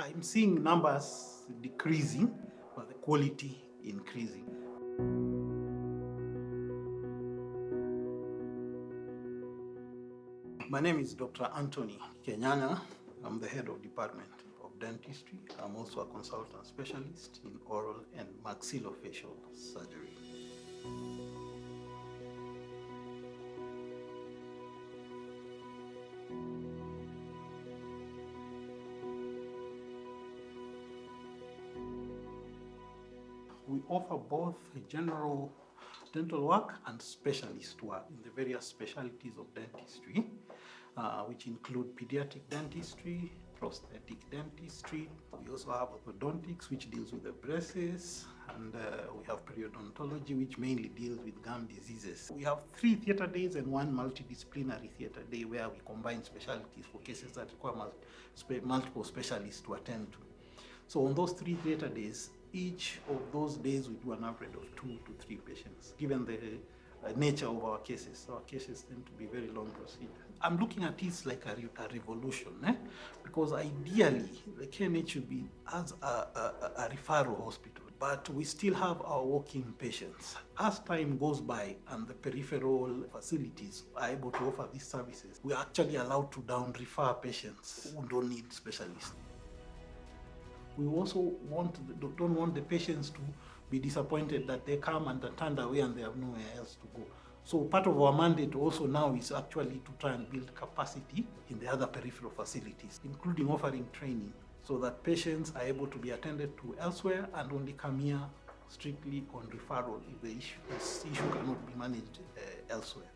I'm seeing numbers decreasing, but the quality increasing. My name is Dr. Anthony Kenyana. I'm the head of Department of Dentistry. I'm also a consultant specialist in oral and maxillofacial surgery. We offer both general dental work and specialist work in the various specialties of dentistry, which include pediatric dentistry, prosthetic dentistry. We also have orthodontics, which deals with the braces, and we have periodontology, which mainly deals with gum diseases. We have 3 theatre days and 1 multidisciplinary theatre day where we combine specialties for cases that require multiple specialists to attend to. So on those 3 theatre days, each of those days we do an average of 2 to 3 patients, given the nature of our cases. Our cases tend to be very long procedures. I'm looking at this like a revolution, because ideally the KNH should be as a referral hospital, but we still have our walk-in patients. As time goes by and the peripheral facilities are able to offer these services, we are actually allowed to down-refer patients who don't need specialists. We also don't want the patients to be disappointed that they come and are turned away and they have nowhere else to go. So part of our mandate also now is actually to try and build capacity in the other peripheral facilities, including offering training, so that patients are able to be attended to elsewhere and only come here strictly on referral if this issue cannot be managed elsewhere.